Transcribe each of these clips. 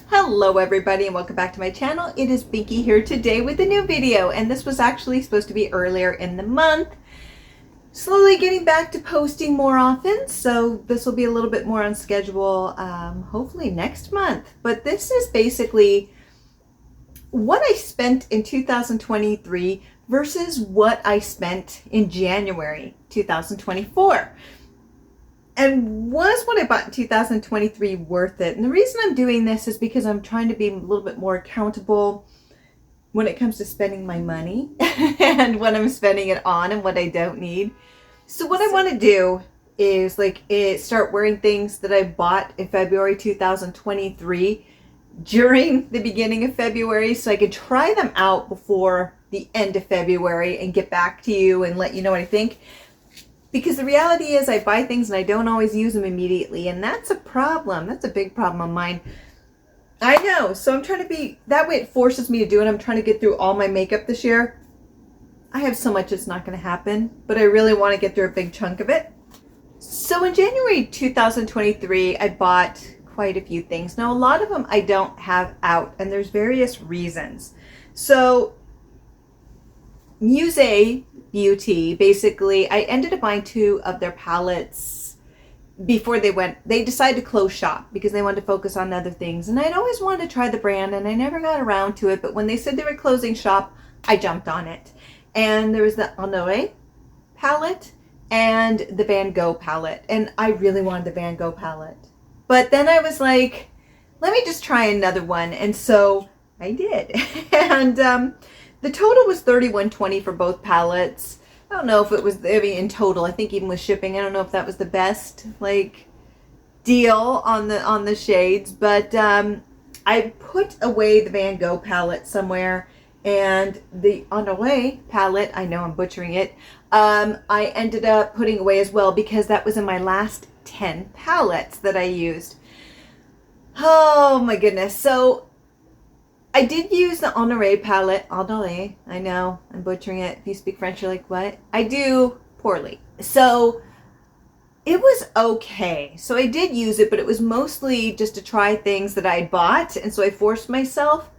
Hello everybody and welcome back to my channel. It is Binky here today with a new video, and this was actually supposed to be earlier in the month. Slowly getting back to posting more often, so this will be a little bit more on schedule hopefully next month. But this is basically what I spent in 2023 versus what I spent in January 2024. And was what I bought in 2023 worth it? And the reason I'm doing this is because I'm trying to be a little bit more accountable when it comes to spending my money and what I'm spending it on and what I don't need. So what I want to do is start wearing things that I bought in February 2023 during the beginning of February, so I could try them out before the end of February and get back to you and let you know what I think. Because the reality is I buy things and I don't always use them immediately, and that's a problem. That's a big problem of mine. I know, so I'm trying to be, that way it forces me to do it. I'm trying to get through all my makeup this year. I have so much it's not going to happen, but I really want to get through a big chunk of it. So in January 2023, I bought quite a few things. Now, a lot of them I don't have out, and there's various reasons. So Muse Beauty, basically, I ended up buying 2 of their palettes before they decided to close shop because they wanted to focus on other things. And I'd always wanted to try the brand and I never got around to it. But when they said they were closing shop, I jumped on it. And there was the Honoré palette and the Van Gogh palette. And I really wanted the Van Gogh palette. But then I was like, let me just try another one. And so I did. And the total was $31.20 for both palettes. I don't know if it was, I mean, in total, I think even with shipping, I don't know if that was the best deal on the shades, but I put away the Van Gogh palette somewhere, and the Honoré palette, I know I'm butchering it, I ended up putting away as well because that was in my last 10 palettes that I used. Oh my goodness. So I did use the Honoré palette. Honoré, I know, I'm butchering it. If you speak French, you're like, what? I do poorly. So it was okay. So I did use it, but it was mostly just to try things that I bought. And so I forced myself.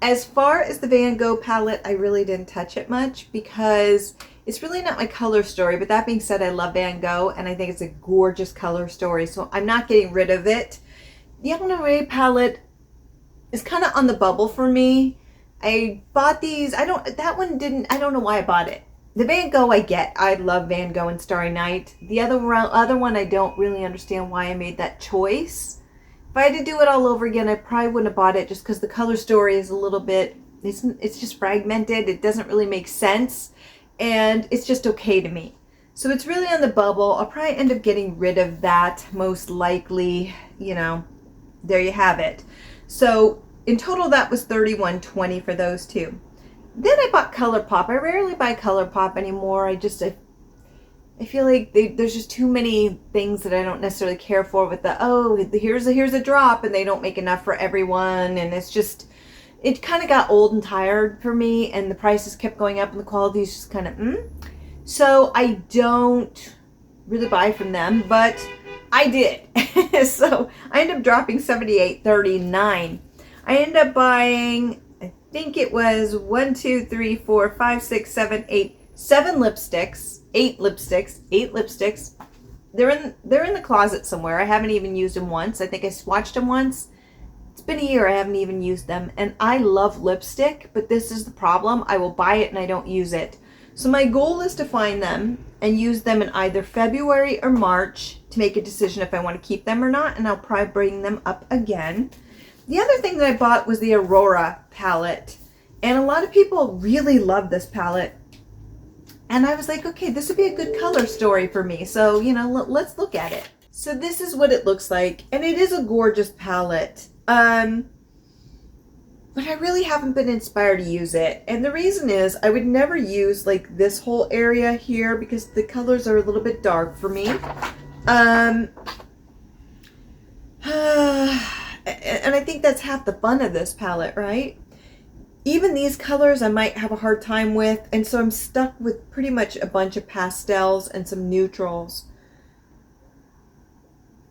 As far as the Van Gogh palette, I really didn't touch it much because it's really not my color story. But that being said, I love Van Gogh and I think it's a gorgeous color story. So I'm not getting rid of it. The Honoré palette is kind of on the bubble for me. I bought these. I don't know why I bought it. The Van Gogh I get. I love Van Gogh and Starry Night. The other one, I don't really understand why I made that choice. If I had to do it all over again, I probably wouldn't have bought it just because the color story is a little bit, it's just fragmented. It doesn't really make sense. And it's just okay to me. So it's really on the bubble. I'll probably end up getting rid of that most likely. You know, there you have it. So in total, that was $31.20 for those 2. Then I bought ColourPop. I rarely buy ColourPop anymore. I feel like there's just too many things that I don't necessarily care for with here's a drop, and they don't make enough for everyone. And it kind of got old and tired for me, and the prices kept going up and the quality is just kind of, So I don't really buy from them, but I did. So I ended up dropping $78.39. I ended up buying, I think it was 7 lipsticks, 8 lipsticks. They're in the closet somewhere. I haven't even used them once. I think I swatched them once. It's been a year. I haven't even used them. And I love lipstick, but this is the problem. I will buy it and I don't use it. So my goal is to find them and use them in either February or March to make a decision if I want to keep them or not. And I'll probably bring them up again. The other thing that I bought was the Aurora palette. And a lot of people really love this palette. And I was like, okay, this would be a good color story for me. So, let's look at it. So this is what it looks like. And it is a gorgeous palette. But I really haven't been inspired to use it. And the reason is I would never use this whole area here because the colors are a little bit dark for me. And I think that's half the fun of this palette, right? Even these colors I might have a hard time with, and so I'm stuck with pretty much a bunch of pastels and some neutrals.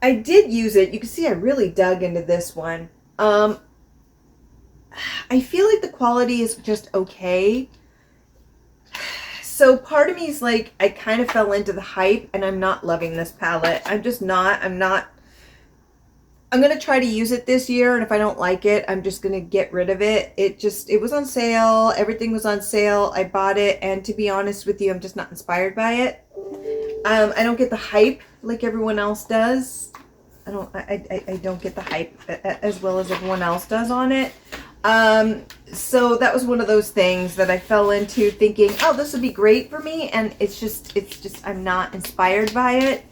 I did use it. You can see I really dug into this one. Um, I feel like the quality is just okay. So part of me is like, I kind of fell into the hype and I'm not loving this palette. I'm going to try to use it this year. And if I don't like it, I'm just going to get rid of it. It was on sale. Everything was on sale. I bought it. And to be honest with you, I'm just not inspired by it. I don't get the hype like everyone else does. I don't get the hype as well as everyone else does on it. So that was one of those things that I fell into thinking, oh, this would be great for me. And it's just, I'm not inspired by it.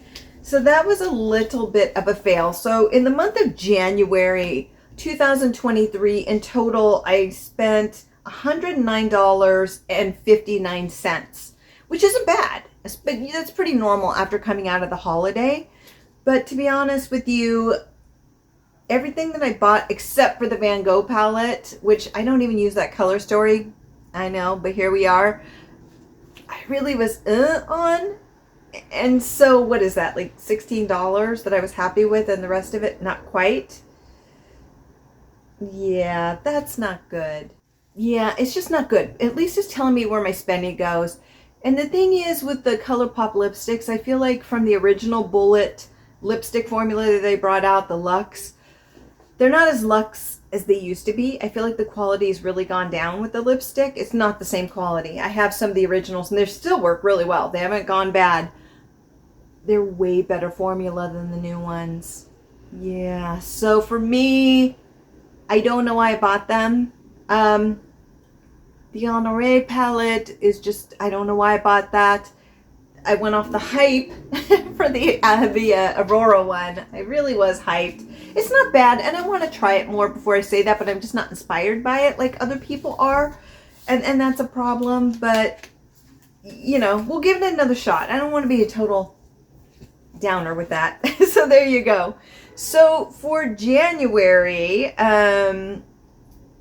So that was a little bit of a fail. So in the month of January 2023, in total, I spent $109.59, which isn't bad. But that's pretty normal after coming out of the holiday. But to be honest with you, everything that I bought except for the Van Gogh palette, which I don't even use that color story, I know, but here we are, I really was on. And so what is that, like $16 that I was happy with, and the rest of it not quite? Yeah, that's not good. Yeah, it's just not good. At least it's telling me where my spending goes. And the thing is, with the ColourPop lipsticks, I feel like from the original Bullet lipstick formula that they brought out, the Luxe, they're not as luxe as they used to be. I feel like the quality has really gone down with the lipstick. It's not the same quality. I have some of the originals and they still work really well. They haven't gone bad. They're way better formula than the new ones. Yeah, so for me, I don't know why I bought them. The Honoré palette is just, I don't know why I bought that. I went off the hype for the Aurora one. I really was hyped. It's not bad, and I want to try it more before I say that, but I'm just not inspired by it like other people are. And that's a problem, but, you know, we'll give it another shot. I don't want to be a total downer with that. So there you go. So for January, and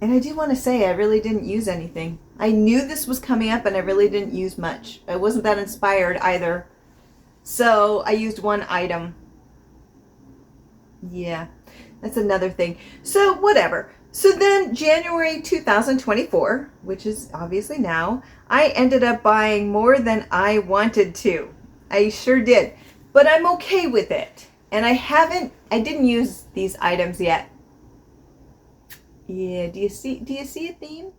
I do want to say I really didn't use anything. I knew this was coming up and I really didn't use much. I wasn't that inspired either. So I used one item. Yeah, that's another thing. So whatever. So then January 2024, which is obviously now, I ended up buying more than I wanted to. I sure did. But I'm okay with it. And I didn't use these items yet. Yeah, do you see a theme?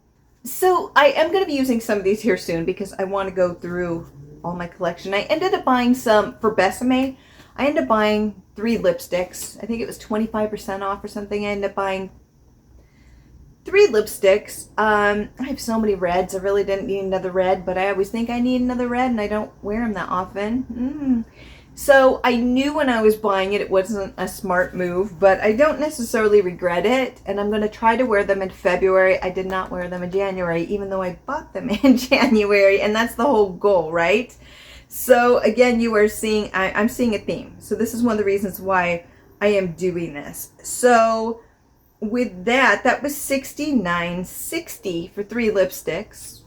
So I am going to be using some of these here soon because I want to go through all my collection. I ended up buying some for Besame. I ended up buying 3 lipsticks. I think it was 25% off or something. I ended up buying 3 lipsticks. I have so many reds. I really didn't need another red, but I always think I need another red and I don't wear them that often. So I knew when I was buying it, it wasn't a smart move, but I don't necessarily regret it. And I'm going to try to wear them in February. I did not wear them in January, even though I bought them in January. And that's the whole goal, right? So again, you are seeing, I'm seeing a theme. So this is one of the reasons why I am doing this. So with that was $69.60 for 3 lipsticks.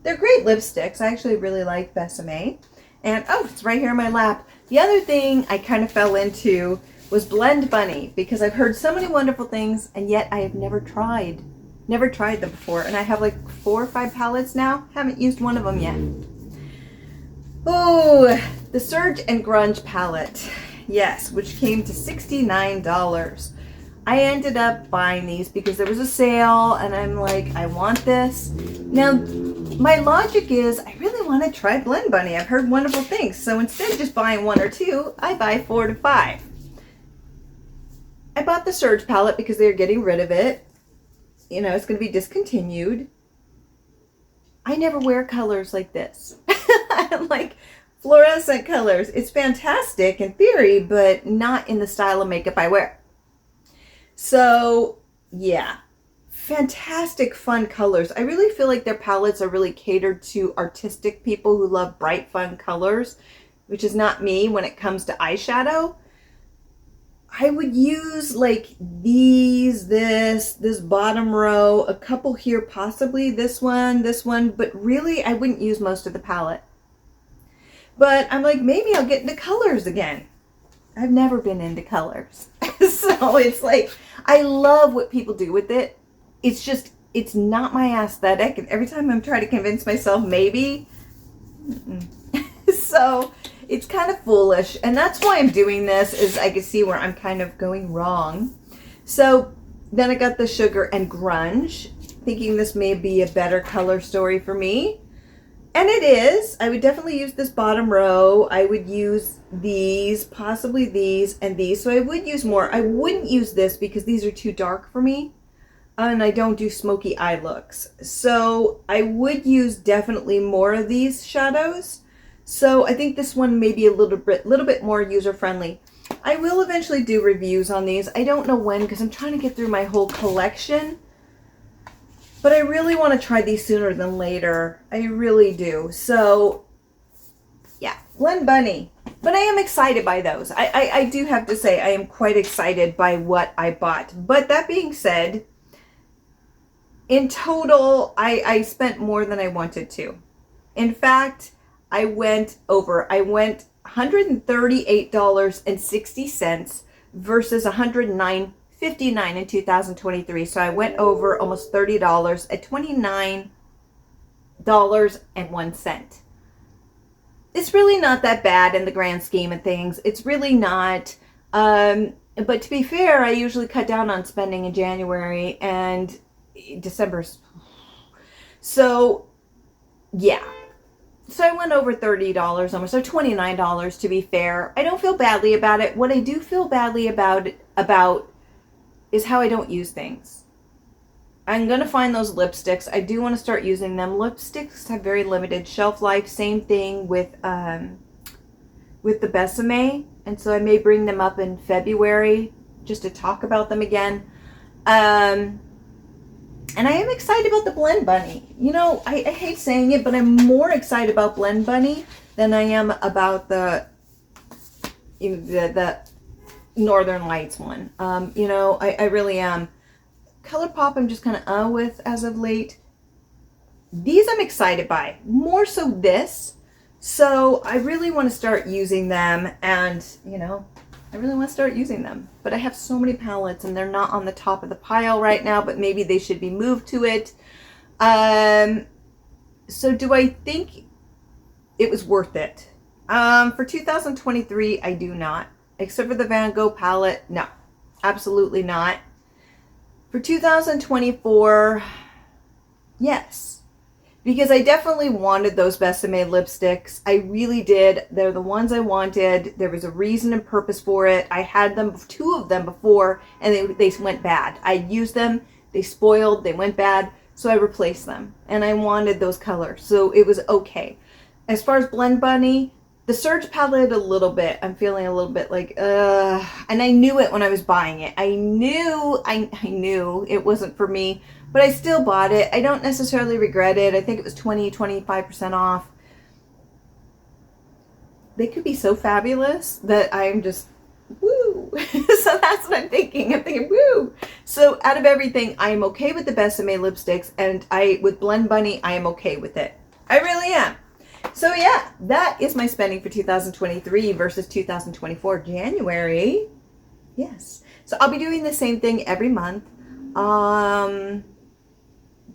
They're great lipsticks. I actually really like Besame. And, oh, it's right here in my lap. The other thing I kind of fell into was Blend Bunny, because I've heard so many wonderful things, and yet I have never tried them before. And I have like 4 or 5 palettes now. Haven't used one of them yet. Oh, the Surge and Grunge palette. Yes, which came to $69. I ended up buying these because there was a sale, and I'm like, I want this. Now, my logic is I really want to try Blend Bunny. I've heard wonderful things. So instead of just buying 1 or 2, I buy 4 to 5. I bought the Surge palette because they're getting rid of it. You know, it's going to be discontinued. I never wear colors like this. Like fluorescent colors. It's fantastic in theory, but not in the style of makeup I wear. So, yeah. Fantastic fun colors. I really feel like their palettes are really catered to artistic people who love bright fun colors, which is not me when it comes to eyeshadow. I would use like these, this bottom row, a couple here, possibly this one, but really I wouldn't use most of the palette. But I'm like, maybe I'll get into colors again. I've never been into colors. So it's like, I love what people do with it. It's just, it's not my aesthetic. And every time I'm trying to convince myself maybe, so it's kind of foolish. And that's why I'm doing this, is I can see where I'm kind of going wrong. So then I got the Sugar and Grunge, thinking this may be a better color story for me. And it is. I would definitely use this bottom row. I would use these, possibly these and these. So I would use more. I wouldn't use this because these are too dark for me. And I don't do smoky eye looks. So I would use definitely more of these shadows. So I think this one may be a little bit more user-friendly. I will eventually do reviews on these. I don't know when, because I'm trying to get through my whole collection. But I really want to try these sooner than later. I really do. So, yeah, Blend Bunny. But I am excited by those. I do have to say, I am quite excited by what I bought. But that being said, in total, I spent more than I wanted to. In fact, I went over. I went $138.60 versus $109.59 in 2023. So I went over almost $30 at $29.01. It's really not that bad in the grand scheme of things. It's really not. But to be fair, I usually cut down on spending in January and December. So, yeah. So I went over $30 almost, or $29 to be fair. I don't feel badly about it. What I do feel badly about is how I don't use things. I'm going to find those lipsticks. I do want to start using them. Lipsticks have very limited shelf life. Same thing with the Besame. And so I may bring them up in February just to talk about them again. And I am excited about the Blend Bunny. You know, I hate saying it, but I'm more excited about Blend Bunny than I am about the Northern Lights one. You know, I really am. ColourPop I'm just kind of with as of late. These I'm excited by. More so this. So I really want to start using them, and, you know, I really want to start using them. But I have so many palettes and they're not on the top of the pile right now, but maybe they should be moved to it. So do I think it was worth it? For 2023, I do not. Except for the Van Gogh palette, no. Absolutely not. For 2024, yes. Because I definitely wanted those Besame lipsticks. I really did. They're the ones I wanted. There was a reason and purpose for it. I had them, 2 of them before, and they went bad. I used them, they spoiled, they went bad, so I replaced them. And I wanted those colors, so it was okay. As far as Blend Bunny, the Surge palette a little bit. I'm feeling a little bit like, and I knew it when I was buying it. I knew it wasn't for me. But I still bought it. I don't necessarily regret it. I think it was 25% off. They could be so fabulous that I'm just, woo. So that's what I'm thinking. I'm thinking, woo. So out of everything, I am okay with the Besame lipsticks. And with Blend Bunny, I am okay with it. I really am. So yeah, that is my spending for 2023 versus 2024 January. Yes. So I'll be doing the same thing every month.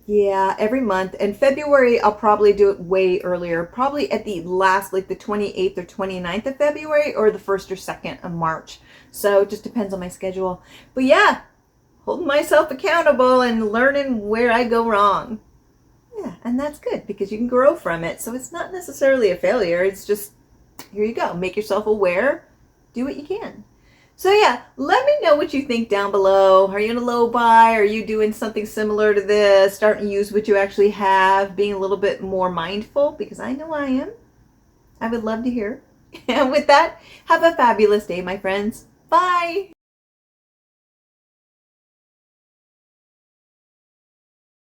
Yeah, every month. And February, I'll probably do it way earlier. Probably at the last, like the 28th or 29th of February, or the 1st or 2nd of March. So it just depends on my schedule. But yeah, holding myself accountable and learning where I go wrong. Yeah, and that's good because you can grow from it. So it's not necessarily a failure. It's just, here you go. Make yourself aware. Do what you can. So yeah, let me know what you think down below. Are you in a low buy? Are you doing something similar to this? Starting to use what you actually have? Being a little bit more mindful? Because I know I am. I would love to hear. And with that, have a fabulous day, my friends. Bye.